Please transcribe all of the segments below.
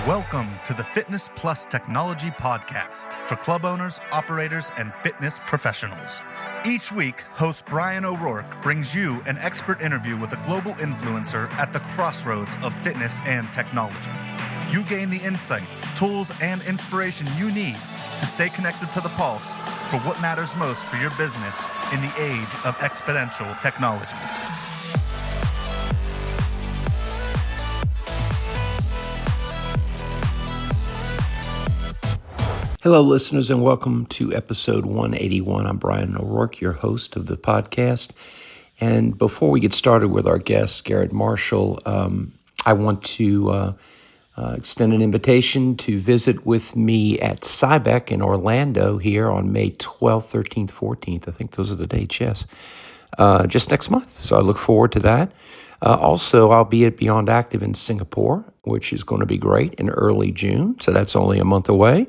Welcome to the Fitness Plus Technology Podcast for club owners, operators, and fitness professionals. Each week, host Bryan O'Rourke brings you an expert interview with a global influencer at the crossroads of fitness and technology. You gain the insights, tools, and inspiration you need to stay connected to the pulse for what matters most for your business in the age of exponential technologies. Hello, listeners, and welcome to episode 181. I'm Bryan O'Rourke, your host of the podcast. And before we get started with our guest, Garrett Marshall, I want to extend an invitation to visit with me at Cybec in Orlando here on May 12th, 13th, 14th. I think those are the dates, yes. Just next month. So I look forward to that. Also, I'll be at Beyond Active in Singapore, which is going to be great in early June. So that's only a month away.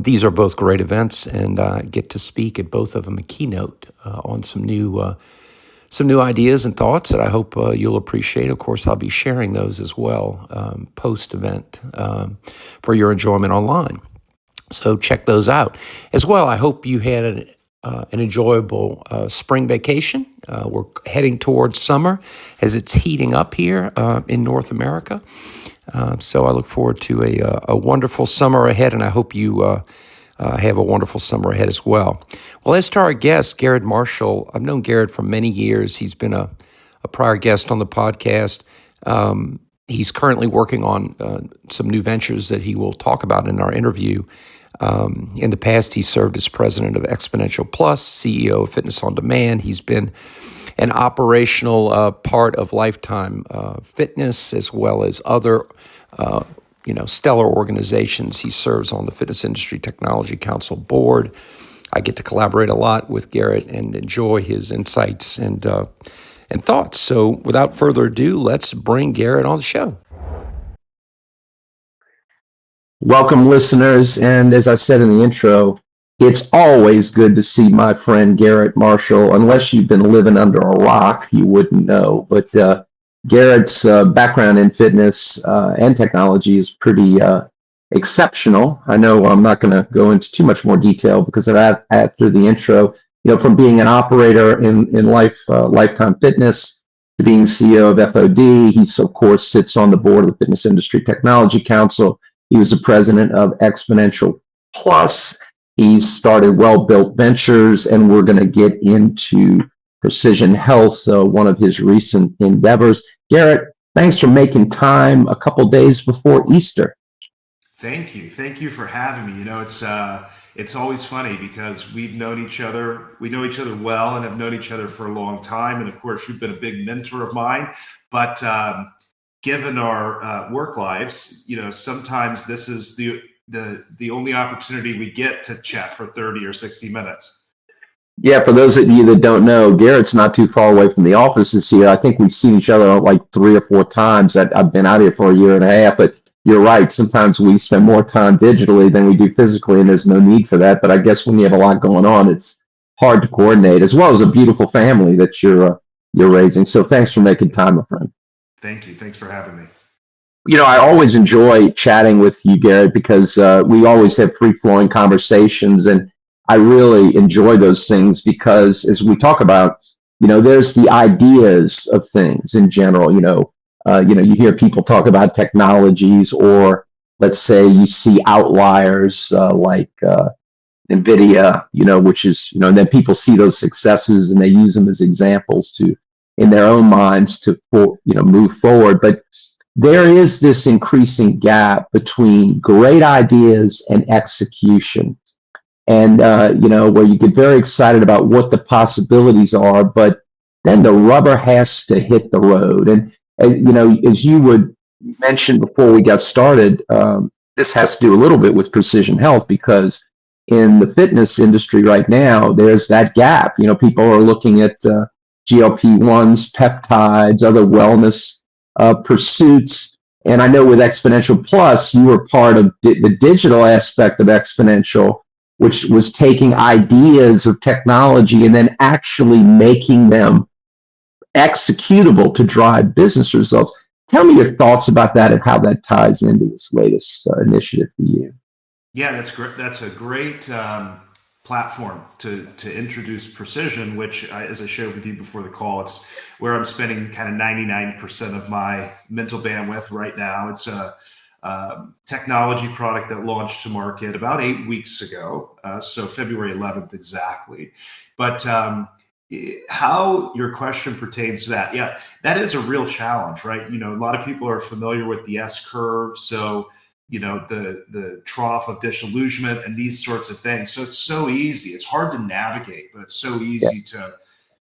These are both great events, and I get to speak at both of them a keynote on some new ideas and thoughts that I hope you'll appreciate. Of course, I'll be sharing those as well post-event for your enjoyment online. So check those out. As well, I hope you had an enjoyable spring vacation. We're heading towards summer as it's heating up here in North America. So I look forward to a wonderful summer ahead, and I hope you have a wonderful summer ahead as well. Well, as to our guest, Garrett Marshall, I've known Garrett for many years. He's been a prior guest on the podcast. He's currently working on some new ventures that he will talk about in our interview. In the past, he served as president of Xponential Plus, CEO of Fitness on Demand. He's been an operational part of Lifetime Fitness, as well as other, stellar organizations. He serves on the Fitness Industry Technology Council board. I get to collaborate a lot with Garrett and enjoy his insights and thoughts. So, without further ado, let's bring Garrett on the show. Welcome, listeners, and as I said in the intro, it's always good to see my friend Garrett Marshall. Unless you've been living under a rock, you wouldn't know. But Garrett's background in fitness and technology is pretty exceptional. I know I'm not going to go into too much more detail because of that after the intro. From being an operator in Lifetime Fitness to being CEO of FOD, he of course sits on the board of the Fitness Industry Technology Council. He was the president of Xponential Plus. He's started Wellbuilt Ventures, and we're going to get into precision health, one of his recent endeavors. Garrett, thanks for making time a couple days before Easter. Thank you. Thank you for having me. It's always funny because we know each other well and have known each other for a long time. And of course, you've been a big mentor of mine. But given our work lives, sometimes this is the only opportunity we get to chat for 30 or 60 minutes. Yeah, for those of you that don't know, Garrett's not too far away from the offices here. I think we've seen each other like 3 or 4 times. I've been out here for a year and a half, but you're right. Sometimes we spend more time digitally than we do physically, and there's no need for that. But I guess when you have a lot going on, it's hard to coordinate, as well as a beautiful family that you're raising. So thanks for making time, my friend. Thank you. Thanks for having me. I always enjoy chatting with you, Garrett, because we always have free-flowing conversations, and I really enjoy those things because as we talk about, there's the ideas of things in general. You hear people talk about technologies, or let's say you see outliers like NVIDIA, which is, and then people see those successes and they use them as examples in their own minds to move forward. But there is this increasing gap between great ideas and execution. And, where you get very excited about what the possibilities are, but then the rubber has to hit the road. And, as you would mention before we got started, this has to do a little bit with precision health, because in the fitness industry right now, there's that gap. People are looking at GLP-1s, peptides, other wellness pursuits. And I know with Xponential Plus, you were part of the digital aspect of Xponential, which was taking ideas of technology and then actually making them executable to drive business results. Tell me your thoughts about that and how that ties into this latest initiative for you. Yeah, that's great. That's a great platform to introduce precision, which, as I shared with you before the call, it's where I'm spending kind of 99% of my mental bandwidth right now. It's a technology product that launched to market about 8 weeks ago, so February 11th exactly. But how your question pertains to that, yeah, that is a real challenge, right? A lot of people are familiar with the S curve, so the trough of disillusionment and these sorts of things. So it's so easy. It's hard to navigate, but it's so easy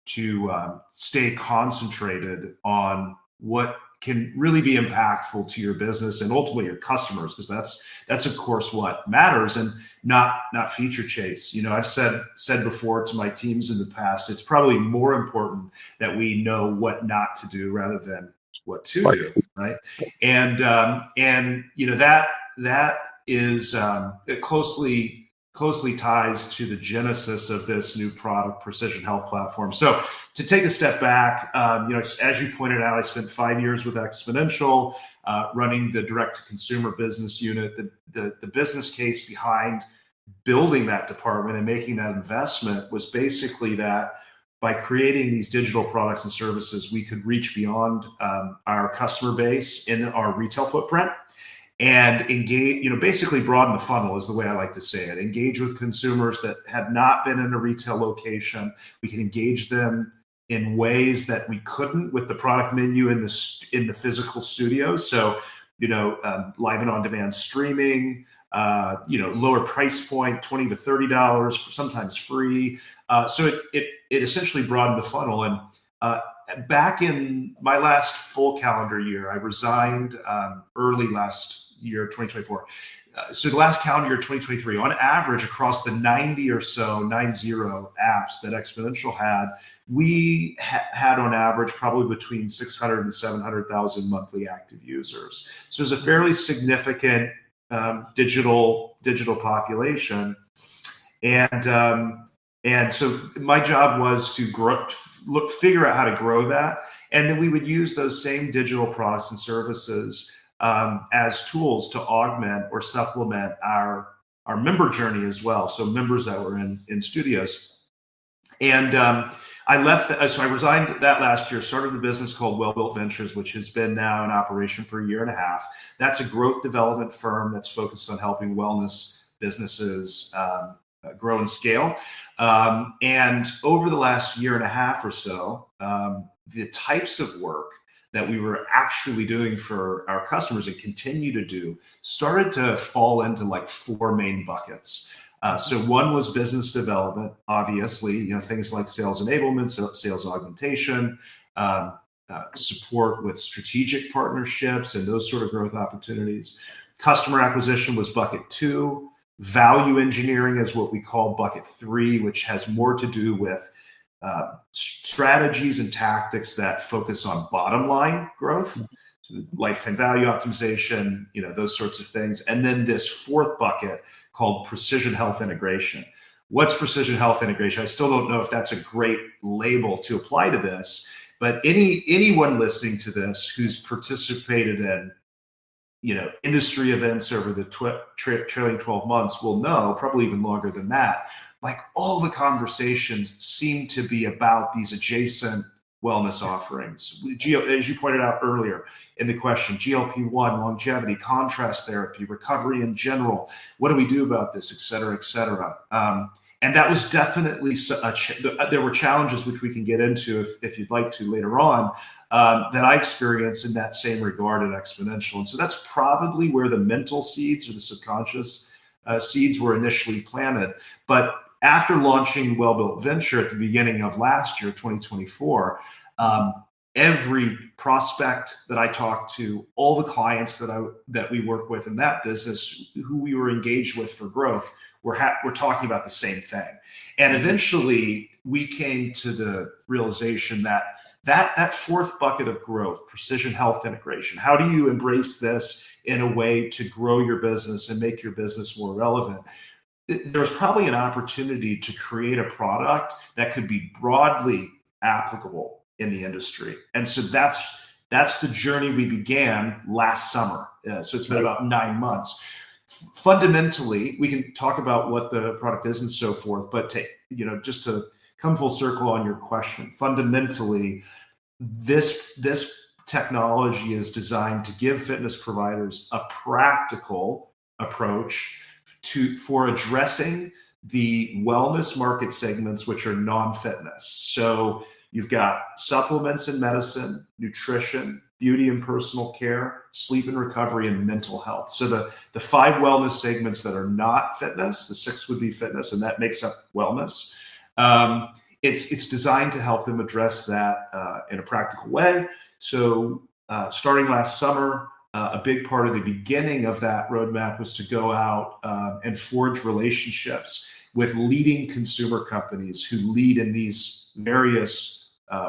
to stay concentrated on what can really be impactful to your business and ultimately your customers, because that's of course what matters, and not feature chase. I've said before to my teams in the past, it's probably more important that we know what not to do rather than what to do, right? And that is it closely ties to the genesis of this new product, Precision Health Platform. So to take a step back, as you pointed out, I spent 5 years with Xponential, running the direct-to-consumer business unit. The business case behind building that department and making that investment was basically that by creating these digital products and services, we could reach beyond our customer base in our retail footprint and engage, basically broaden the funnel is the way I like to say it. Engage with consumers that had not been in a retail location. We can engage them in ways that we couldn't with the product menu in the physical studios. So, live and on-demand streaming, lower price point, $20 to $30, sometimes free. So it essentially broadened the funnel. And back in my last full calendar year, I resigned early last year, 2024. So the last calendar year, 2023, on average, across the 90 apps that Xponential had, we had on average probably between 600 and 700,000 monthly active users. So it's a fairly significant digital population. And so my job was to figure out how to grow that. And then we would use those same digital products and services as tools to augment or supplement our member journey as well. So members that were in studios. And I left, so I resigned that last year, started a business called Wellbuilt Ventures, which has been now in operation for 1.5 years. That's a growth development firm that's focused on helping wellness businesses grow and scale. And over the last 1.5 years or so, the types of work that we were actually doing for our customers and continue to do started to fall into like 4 main buckets. So one was business development, obviously, things like sales enablement, sales augmentation, support with strategic partnerships and those sort of growth opportunities. Customer acquisition was bucket 2. Value engineering is what we call bucket 3, which has more to do with strategies and tactics that focus on bottom line growth, so lifetime value optimization, those sorts of things. And then this 4th bucket called precision health integration. What's precision health integration? I still don't know if that's a great label to apply to this, but anyone listening to this who's participated in industry events over the trailing 12 months will know, probably even longer than that, like all the conversations seem to be about these adjacent wellness offerings. As you pointed out earlier in the question, GLP-1, longevity, contrast therapy, recovery in general. What do we do about this, et cetera, et cetera? And that was definitely, there were challenges which we can get into if you'd like to later on, that I experienced in that same regard at Xponential. And so that's probably where the mental seeds or the subconscious seeds were initially planted. But after launching Wellbuilt Venture at the beginning of last year, 2024, every prospect that I talked to, all the clients that we work with in that business, who we were engaged with for growth, we're talking about the same thing. And eventually, we came to the realization that 4th bucket of growth, precision health integration, how do you embrace this in a way to grow your business and make your business more relevant? There's probably an opportunity to create a product that could be broadly applicable in the industry. And so that's That's the journey we began last summer. So it's been about 9 months. Fundamentally, we can talk about what the product is and so forth, but just to come full circle on your question, fundamentally, this technology is designed to give fitness providers a practical approach for addressing the wellness market segments, which are non-fitness. So you've got supplements and medicine, nutrition, beauty and personal care, sleep and recovery, and mental health. So the 5 wellness segments that are not fitness, the 6 would be fitness, and that makes up wellness. It's designed to help them address that in a practical way. So starting last summer, a big part of the beginning of that roadmap was to go out and forge relationships with leading consumer companies who lead in these various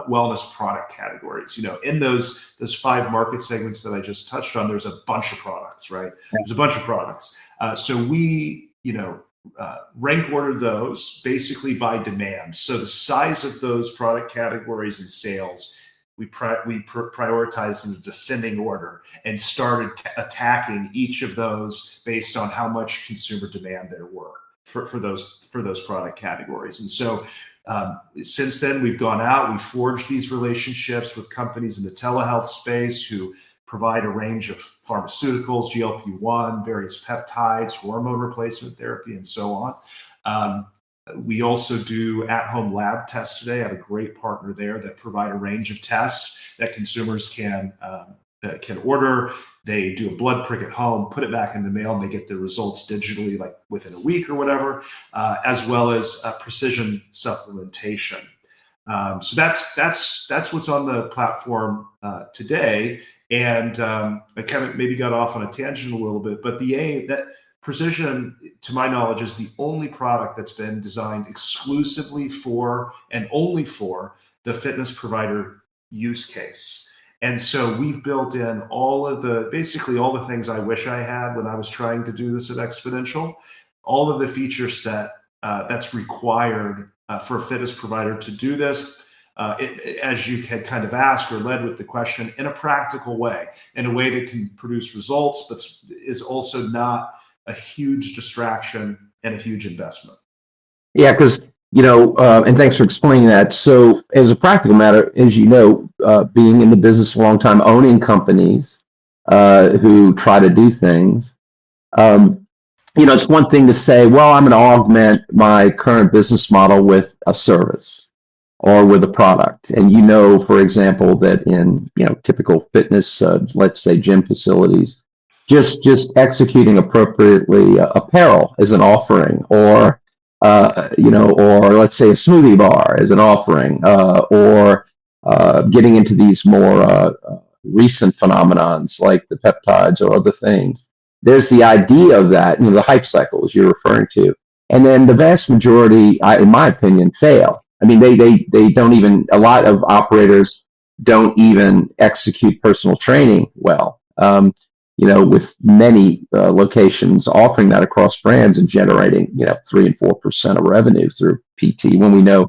wellness product categories. In those 5 market segments that I just touched on, there's a bunch of products, right? There's a bunch of products. So we, rank ordered those basically by demand. So the size of those product categories and sales, we prioritized in a descending order and started attacking each of those based on how much consumer demand there were for those product categories. And so since then, we've gone out, we've forged these relationships with companies in the telehealth space who provide a range of pharmaceuticals, GLP-1, various peptides, hormone replacement therapy, and so on. We also do at-home lab tests today. I have a great partner there that provide a range of tests that consumers can order. They do a blood prick at home, put it back in the mail, and they get the results digitally, like within a week or whatever, as well as precision supplementation. So that's what's on the platform today. And I kind of maybe got off on a tangent a little bit, but the aim that Precision, to my knowledge, is the only product that's been designed exclusively for and only for the fitness provider use case. And so we've built in basically all the things I wish I had when I was trying to do this at Xponential, all of the feature set that's required for a fitness provider to do this, as you had kind of asked or led with the question, in a practical way, in a way that can produce results, but is also not a huge distraction and a huge investment. Yeah, because, and thanks for explaining that. So as a practical matter, as you know, being in the business a long time, owning companies who try to do things, it's one thing to say, well, I'm going to augment my current business model with a service or with a product. And for example, that in, typical fitness, let's say gym facilities, just executing appropriately apparel as an offering, or let's say a smoothie bar as an offering, or getting into these more recent phenomenons like the peptides or other things. There's the idea of that, the hype cycles you're referring to, and then the vast majority, in my opinion, fail. I mean, they don't even. A lot of operators don't even execute personal training well. With many locations offering that across brands and generating, 3 and 4% of revenue through PT, when we know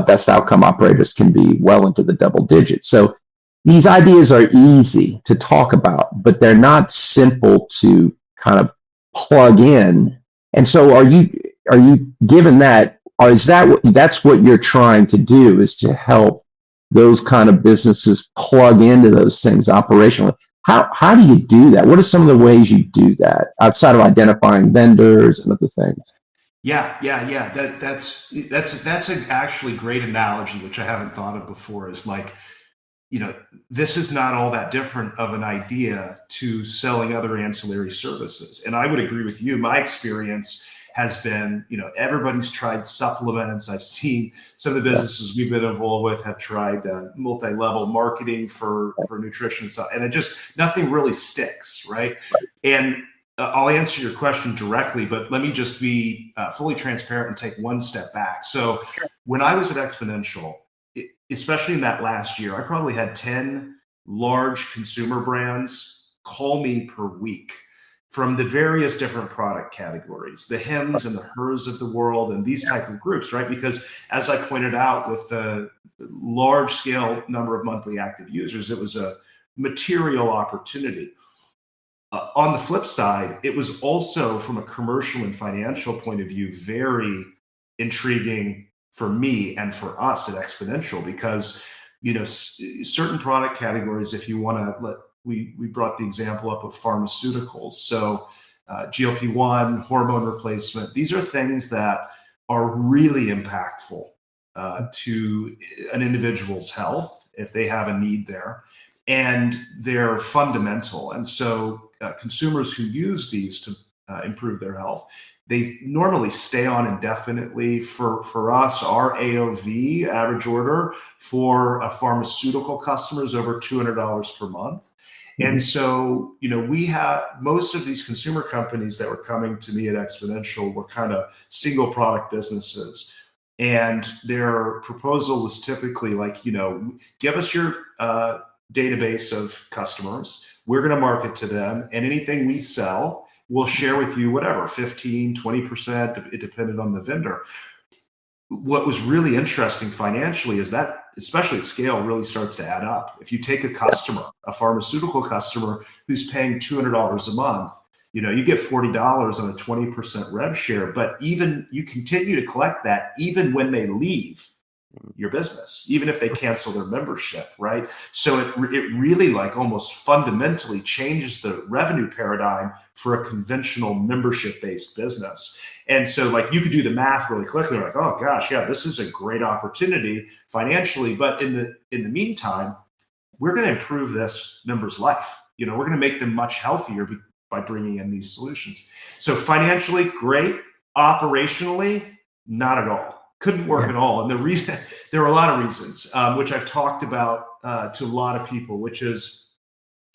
best outcome operators can be well into the double digits. So these ideas are easy to talk about, but they're not simple to kind of plug in. And so are you given that, or is that's what you're trying to do, is to help those kind of businesses plug into those things operationally? How do you do that? What are some of the ways you do that outside of identifying vendors and other things? Yeah. That's an actually great analogy, which I haven't thought of before. Is like, this is not all that different of an idea to selling other ancillary services. And I would agree with you. My experience has been, everybody's tried supplements. I've seen some of the businesses we've been involved with have tried multi-level marketing for nutrition and stuff, and nothing really sticks, right? And I'll answer your question directly, but let me just be fully transparent and take one step back. So when I was at Xponential, especially in that last year, I probably had 10 large consumer brands call me per week from the various different product categories, the Hims and the Hers of the world, and these type of groups, right? Because as I pointed out, with the large scale number of monthly active users, it was a material opportunity. On the flip side, it was also, from a commercial and financial point of view, very intriguing for me and for us at Xponential, because certain product categories, if you want to we brought the example up of pharmaceuticals. So GLP-1, hormone replacement, these are things that are really impactful to an individual's health if they have a need there, and they're fundamental. And so consumers who use these to improve their health, they normally stay on indefinitely. For us, our AOV, average order for a pharmaceutical customer, is over $200 per month. And so, we had most of these consumer companies that were coming to me at Xponential were kind of single product businesses. And their proposal was typically like, give us your database of customers. We're going to market to them, and anything we sell, we'll share with you, whatever, 15, 20%, it depended on the vendor. What was really interesting financially is that, especially at scale, really starts to add up. If you take a customer, a pharmaceutical customer who's paying $200 a month, you get $40 on a 20% rev share, but even you continue to collect that even when they leave your business, even if they cancel their membership, right? So it really almost fundamentally changes the revenue paradigm for a conventional membership-based business. And so you could do the math really quickly, oh gosh, yeah, this is a great opportunity financially, but in the meantime, we're going to improve this member's life. We're going to make them much healthier by bringing in these solutions. So financially, great. Operationally, not at all. Couldn't work at all. And the reason, there are a lot of reasons, which I've talked about to a lot of people, which is,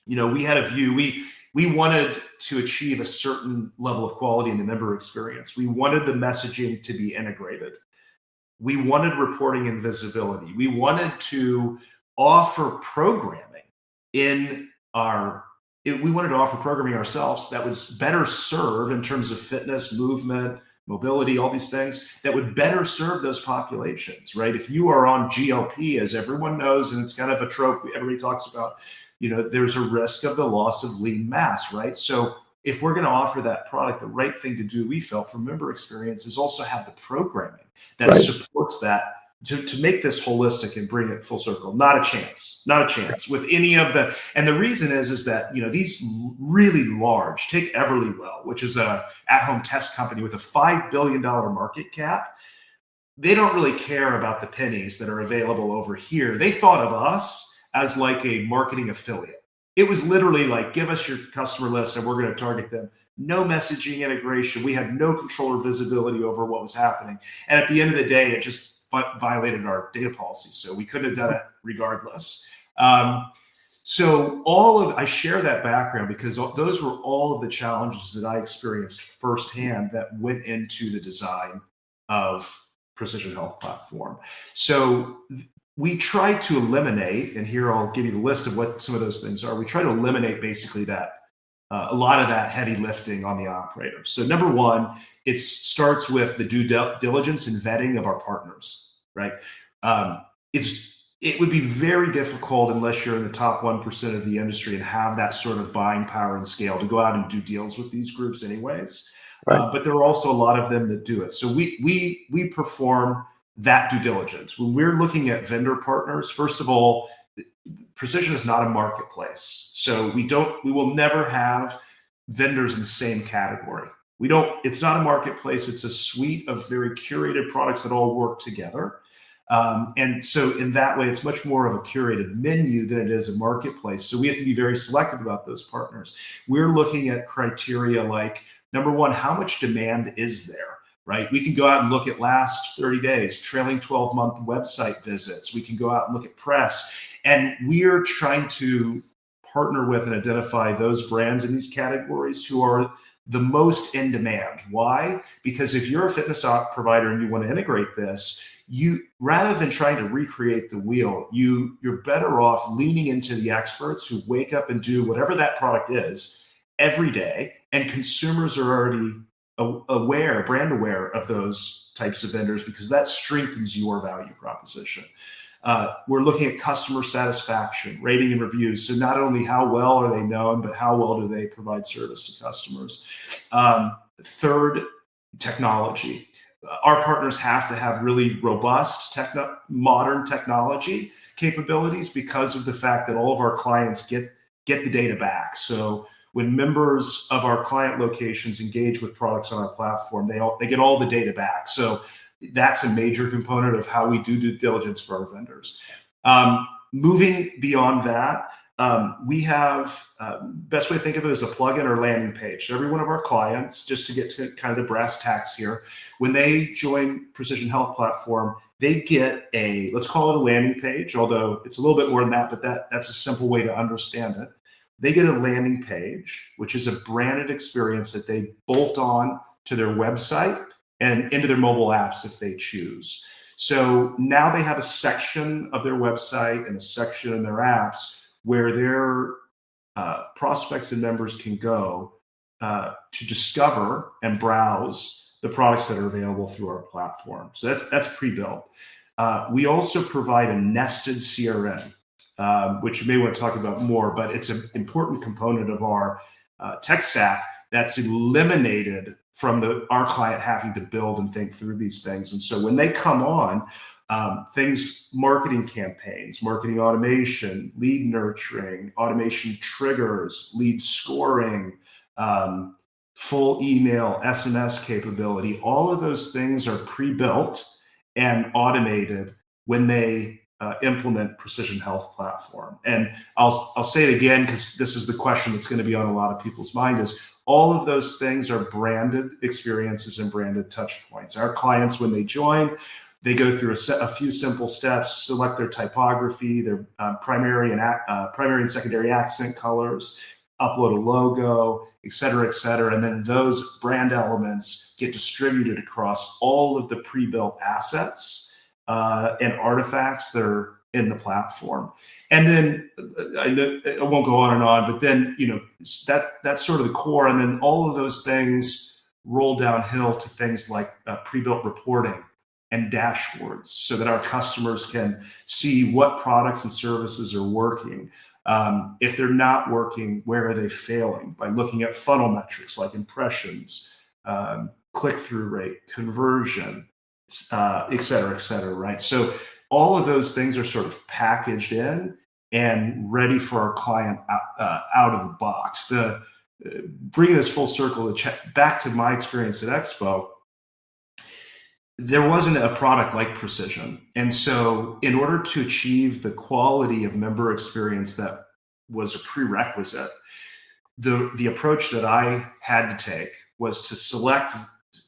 we had a view, we wanted to achieve a certain level of quality in the member experience. We wanted the messaging to be integrated. We wanted reporting and visibility. We wanted to offer programming we wanted to offer programming ourselves that would better serve, in terms of fitness, movement, mobility, all these things, that would better serve those populations, right? If you are on GLP, as everyone knows, and it's kind of a trope everybody talks about, there's a risk of the loss of lean mass, right? So if we're going to offer that product, the right thing to do, we felt, for member experience, is also have the programming that supports that, to make this holistic and bring it full circle. Not a chance with any of the, and the reason is that, these really large, take Everlywell, which is a at-home test company with a $5 billion market cap. They don't really care about the pennies that are available over here. They thought of us as a marketing affiliate. It was literally give us your customer list and we're going to target them. No messaging integration. We had no control or visibility over what was happening. And at the end of the day, it just violated our data policy. So we couldn't have done it regardless. So I share that background because those were all of the challenges that I experienced firsthand that went into the design of Precision Health Platform. So we try to eliminate, and here I'll give you the list of what some of those things are. We try to eliminate basically that, a lot of that heavy lifting on the operator. So number one, it starts with the due diligence and vetting of our partners, right? It would be very difficult, unless you're in the top 1% of the industry and have that sort of buying power and scale, to go out and do deals with these groups anyways. Right. But there are also a lot of them that do it. So we perform that due diligence. When we're looking at vendor partners, first of all, Precision is not a marketplace. So we will never have vendors in the same category. It's not a marketplace. It's a suite of very curated products that all work together. And so in that way, it's much more of a curated menu than it is a marketplace. So we have to be very selective about those partners. We're looking at criteria like, number one, how much demand is there, right? We can go out and look at last 30 days, trailing 12-month website visits. We can go out and look at press. And we're trying to partner with and identify those brands in these categories who are the most in demand. Why? Because if you're a fitness provider and you want to integrate this, rather than trying to recreate the wheel, you're better off leaning into the experts who wake up and do whatever that product is every day. And consumers are already brand aware of those types of vendors, because that strengthens your value proposition. We're looking at customer satisfaction, rating and reviews. So not only how well are they known, but how well do they provide service to customers. Third, technology. Our partners have to have really robust modern technology capabilities because of the fact that all of our clients get the data back. So when members of our client locations engage with products on our platform, they get all the data back. So that's a major component of how we do due diligence for our vendors. Moving beyond that, we have, best way to think of it is a plugin or landing page. So every one of our clients, just to get to kind of the brass tacks here, when they join Precision Health Platform, they get let's call it a landing page, although it's a little bit more than that, but that's a simple way to understand it. They get a landing page, which is a branded experience that they bolt on to their website and into their mobile apps if they choose. So now they have a section of their website and a section in their apps where their prospects and members can go to discover and browse the products that are available through our platform. So that's pre-built. We also provide a nested CRM, which you may want to talk about more, but it's an important component of our tech stack that's eliminated from our client having to build and think through these things. And so when they come on, marketing campaigns, marketing automation, lead nurturing, automation triggers, lead scoring, full email, SMS capability, all of those things are pre-built and automated when they implement Precision Health Platform. And I'll say it again, because this is the question that's going to be on a lot of people's mind, is all of those things are branded experiences and branded touch points. Our clients, when they join, they go through a few simple steps, select their typography, their primary and secondary accent colors, upload a logo, et cetera, and then those brand elements get distributed across all of the pre-built assets and artifacts that are in the platform. And then I won't go on and on, but then that's sort of the core. And then all of those things roll downhill to things like pre-built reporting and dashboards, so that our customers can see what products and services are working. If they're not working, where are they failing? By looking at funnel metrics like impressions, click-through rate, conversion, et cetera, right? So all of those things are sort of packaged in and ready for our client out of the box. Bringing this full circle back to my experience at Expo, there wasn't a product like Precision. And so in order to achieve the quality of member experience that was a prerequisite, the approach that I had to take was to select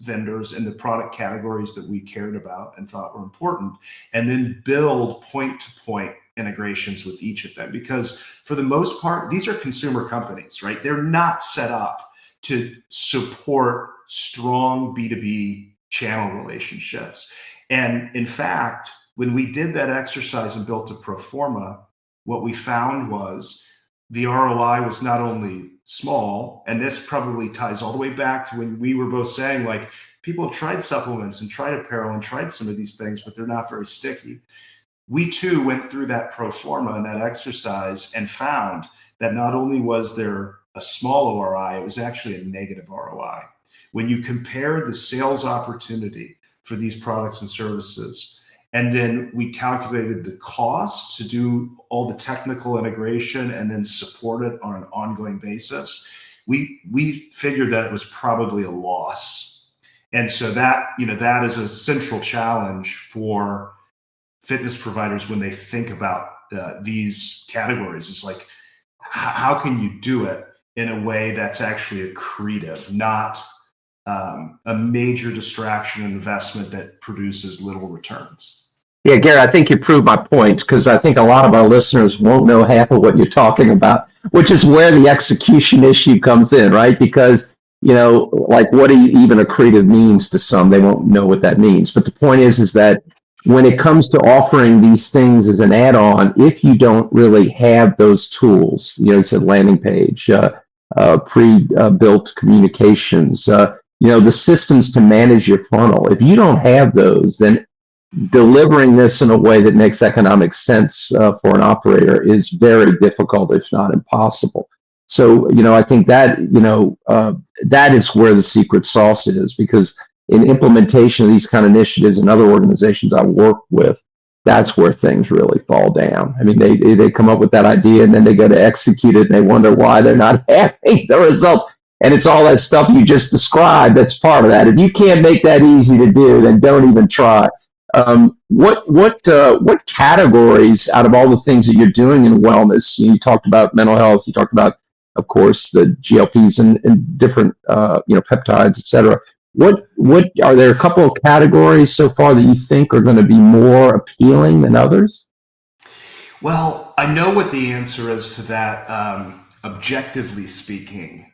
vendors in the product categories that we cared about and thought were important, and then build point-to-point integrations with each of them. Because for the most part, these are consumer companies, right? They're not set up to support strong B2B channel relationships. And in fact, when we did that exercise and built a pro forma, what we found was the ROI was not only small, and this probably ties all the way back to when we were both saying, like, people have tried supplements and tried apparel and tried some of these things, but they're not very sticky. We too went through that pro forma and that exercise and found that not only was there a small ROI, it was actually a negative ROI. When you compared the sales opportunity for these products and services, and then we calculated the cost to do all the technical integration and then support it on an ongoing basis, we figured that it was probably a loss. And so that is a central challenge for fitness providers when they think about these categories. It's like, how can you do it in a way that's actually accretive, not a major distraction investment that produces little returns? Yeah, Garrett, I think you proved my point, because I think a lot of our listeners won't know half of what you're talking about, which is where the execution issue comes in, right? Because, like what even accretive means to some, they won't know what that means. But the point is that when it comes to offering these things as an add-on, if you don't really have those tools, it's a landing page, pre-built communications, the systems to manage your funnel, if you don't have those, then delivering this in a way that makes economic sense for an operator is very difficult, if not impossible. So, I think that, that is where the secret sauce is, because in implementation of these kind of initiatives and other organizations I work with, that's where things really fall down. I mean, they come up with that idea and then they go to execute it and they wonder why they're not having the results. And it's all that stuff you just described that's part of that. If you can't make that easy to do, then don't even try. What categories out of all the things that you're doing in wellness? You talked about mental health. You talked about, of course, the GLPs and different peptides, et cetera. What are there a couple of categories so far that you think are going to be more appealing than others? Well, I know what the answer is to that, objectively speaking,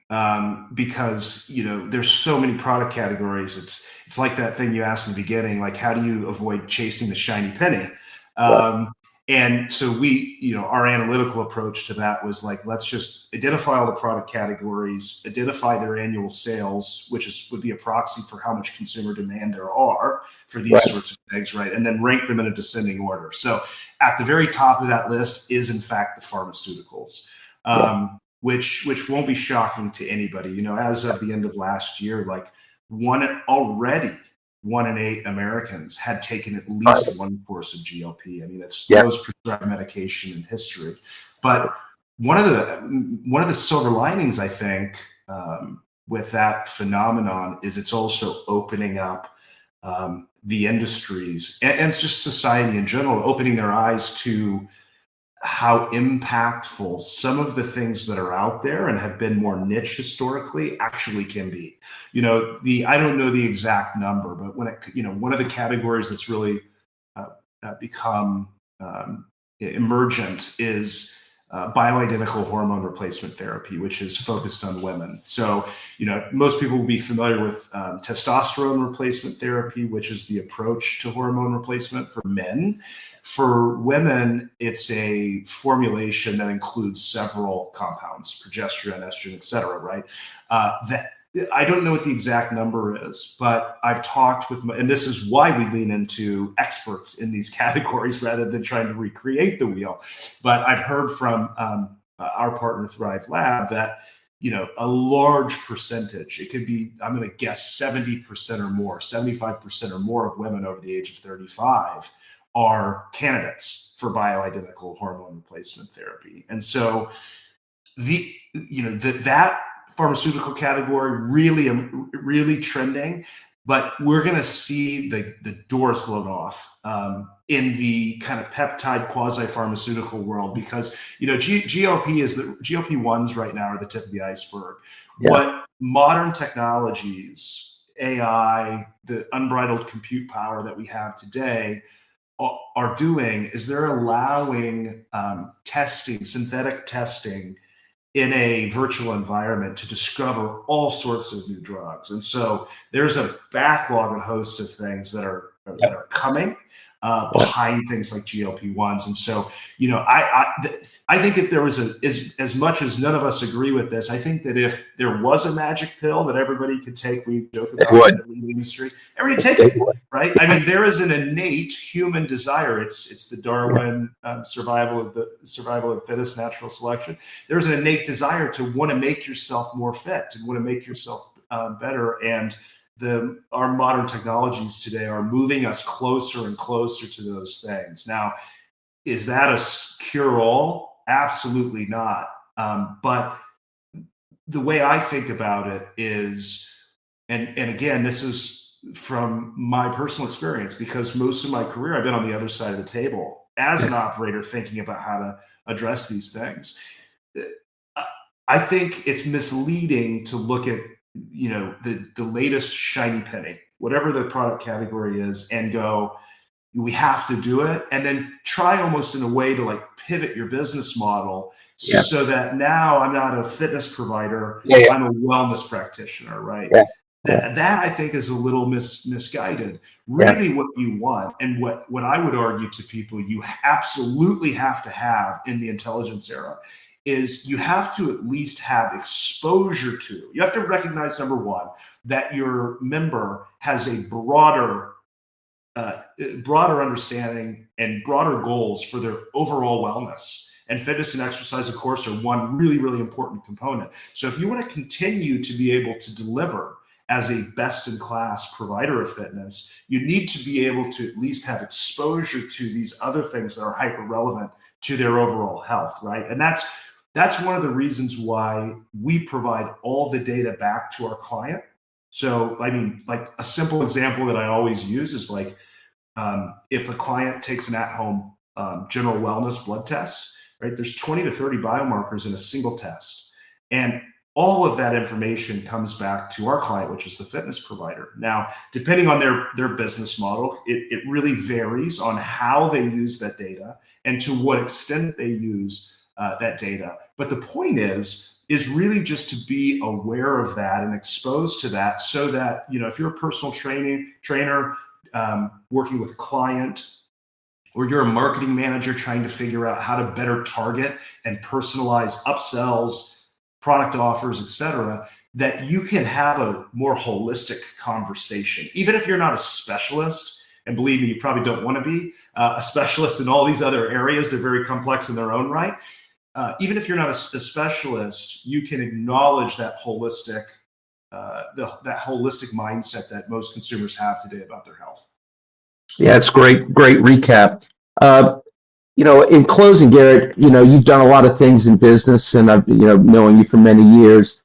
because there's so many product categories. It's like that thing you asked in the beginning, like how do you avoid chasing the shiny penny? And so our analytical approach to that was like, let's just identify all the product categories, identify their annual sales, which would be a proxy for how much consumer demand there are for these sorts of things, right? And then rank them in a descending order. So at the very top of that list is, in fact, the pharmaceuticals, which won't be shocking to anybody. As of the end of last year, like one in 8 Americans had taken at least one course of GLP. I mean, it's the most prescribed medication in history. But one of the silver linings, I think, with that phenomenon is it's also opening up the industries and it's just society in general, opening their eyes to how impactful some of the things that are out there and have been more niche historically actually can be. I don't know the exact number, but when one of the categories that's really become emergent is bioidentical hormone replacement therapy, which is focused on women. So, most people will be familiar with testosterone replacement therapy, which is the approach to hormone replacement for men. For women, it's a formulation that includes several compounds, progesterone, estrogen, et cetera, right? I don't know what the exact number is, but I've talked with, and this is why we lean into experts in these categories rather than trying to recreate the wheel. But I've heard from our partner Thrive Lab that, a large percentage, it could be, I'm going to guess 70% or more, 75% or more of women over the age of 35 are candidates for bioidentical hormone replacement therapy. And so that pharmaceutical category really trending, but we're going to see the doors blown off in the kind of peptide quasi-pharmaceutical world, because GLP-1s right now are the tip of the iceberg. What modern technologies, AI, the unbridled compute power that we have today are doing is they're allowing synthetic testing in a virtual environment to discover all sorts of new drugs. And so there's a backlog and host of things that are coming behind things like GLP-1s. And so, I think if there was as much as none of us agree with this, I think that if there was a magic pill that everybody could take, we joke about it in the industry, everybody take it, right? I mean, there is an innate human desire. It's the Darwin survival of the fittest, natural selection. There's an innate desire to want to make yourself more fit, to want to make yourself better. And our modern technologies today are moving us closer and closer to those things. Now, is that a cure-all? Absolutely not. But the way I think about it is, and again, this is from my personal experience, because most of my career I've been on the other side of the table as an operator thinking about how to address these things. I think it's misleading to look at the latest shiny penny, whatever the product category is, and go, we have to do it, and then try almost in a way to like pivot your business model so that now I'm not a fitness provider, I'm a wellness practitioner, right? That I think is a little misguided. Really what you want, and what I would argue to people you absolutely have to have in the intelligence era, is you have to at least have exposure to. You have to recognize, number one, that your member has a broader broader understanding and broader goals for their overall wellness. And fitness and exercise, of course, are one really, really important component. So if you want to continue to be able to deliver as a best-in-class provider of fitness, you need to be able to at least have exposure to these other things that are hyper-relevant to their overall health, right? And that's one of the reasons why we provide all the data back to our client. So, I mean, like a simple example that I always use is like, if a client takes an at-home general wellness blood test, right? There's 20 to 30 biomarkers in a single test. And all of that information comes back to our client, which is the fitness provider. Now, depending on their business model, it really varies on how they use that data and to what extent they use that data. But the point is really just to be aware of that and exposed to that, so that, you know, if you're a personal trainer working with a client, or you're a marketing manager trying to figure out how to better target and personalize upsells, product offers, et cetera, that you can have a more holistic conversation. Even if you're not a specialist, and believe me, you probably don't want to be a specialist in all these other areas, they're very complex in their own right. Even if you're not a specialist, you can acknowledge that holistic mindset that most consumers have today about their health. Yeah, it's great recap. You know, in closing, Garrett, you know, you've done a lot of things in business, and I've, you know, knowing you for many years.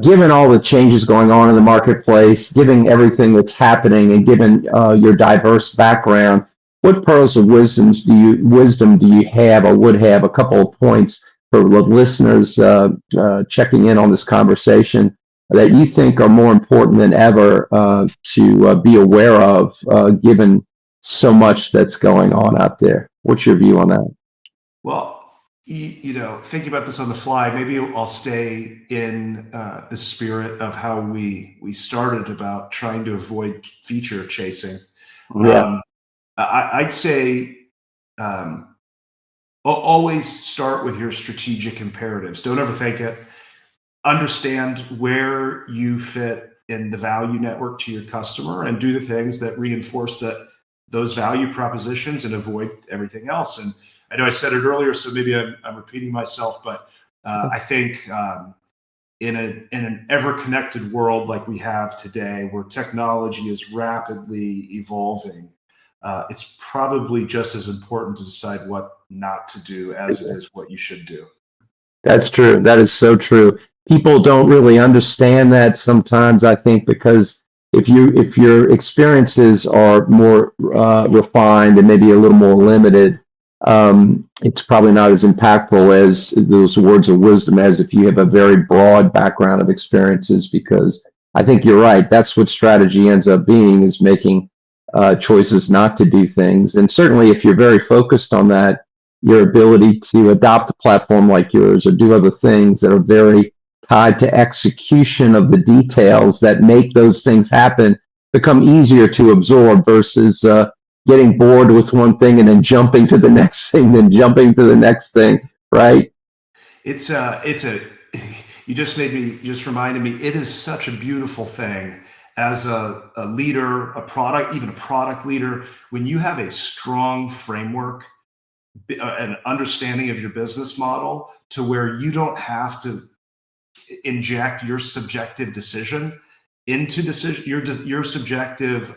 Given all the changes going on in the marketplace, given everything that's happening, and given your diverse background, what pearls of wisdom do you have, or would have, a couple of points for the listeners checking in on this conversation that you think are more important than ever to be aware of, given so much that's going on out there? What's your view on that? Well, you know, thinking about this on the fly, maybe I'll stay in the spirit of how we started about trying to avoid feature chasing. Yeah. I'd say always start with your strategic imperatives. Don't overthink it. Understand where you fit in the value network to your customer, and do the things that reinforce those value propositions, and avoid everything else. And I know I said it earlier, so maybe I'm repeating myself, but I think in an ever-connected world like we have today, where technology is rapidly evolving, it's probably just as important to decide what not to do as it is what you should do. That's true. That is so true. People don't really understand that sometimes, I think, because if your experiences are more refined and maybe a little more limited, it's probably not as impactful as those words of wisdom as if you have a very broad background of experiences. Because I think you're right. That's what strategy ends up being, is making choices not to do things. And certainly if you're very focused on that, your ability to adopt a platform like yours or do other things that are very tied to execution of the details that make those things happen become easier to absorb, versus getting bored with one thing and then jumping to the next thing, right? You just reminded me, it is such a beautiful thing as a leader, even a product leader, when you have a strong framework, an understanding of your business model, to where you don't have to inject your subjective decision into your subjective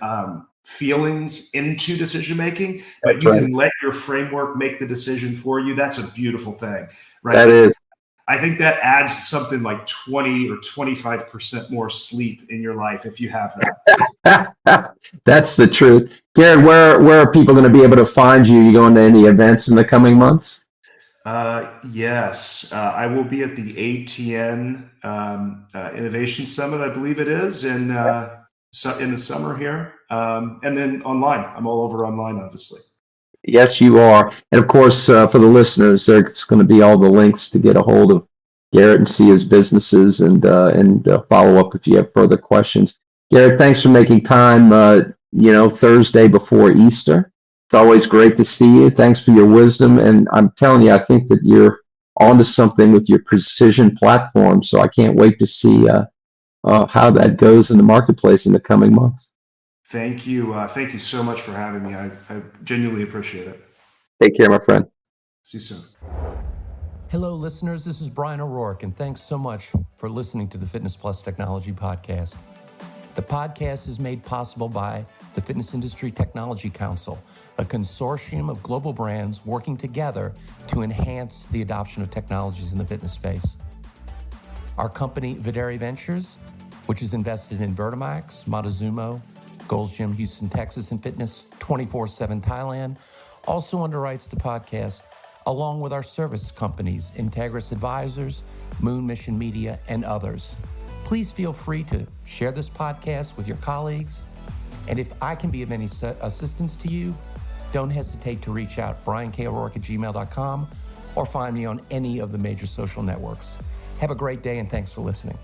feelings into decision making, but you can let your framework make the decision for you. That's a beautiful thing, right? That is. I think that adds something like 20 or 25% more sleep in your life if you have that. That's the truth. Garrett, where are people going to be able to find you? You going to any events in the coming months? Yes, I will be at the ATN Innovation Summit, I believe it is, in the summer here, and then online. I'm all over online, obviously. Yes, you are. And of course, for the listeners, there's going to be all the links to get a hold of Garrett and see his businesses, and follow up if you have further questions. Garrett, thanks for making time, Thursday before Easter. It's always great to see you. Thanks for your wisdom. And I'm telling you, I think that you're onto something with your precision platform. So I can't wait to see how that goes in the marketplace in the coming months. Thank you. Thank you so much for having me. I genuinely appreciate it. Take care, my friend. See you soon. Hello, listeners. This is Bryan O'Rourke, and thanks so much for listening to the Fitness Plus Technology Podcast. The podcast is made possible by the Fitness Industry Technology Council, a consortium of global brands working together to enhance the adoption of technologies in the fitness space. Our company, Videri Ventures, which is invested in Vertimax, Montezuma, Gold's Gym, Houston, Texas, and Fitness 24/7 Thailand, also underwrites the podcast, along with our service companies, Integris Advisors, Moon Mission Media, and others. Please feel free to share this podcast with your colleagues. And if I can be of any assistance to you, don't hesitate to reach out, bryanko'rourke@gmail.com, or find me on any of the major social networks. Have a great day, and thanks for listening.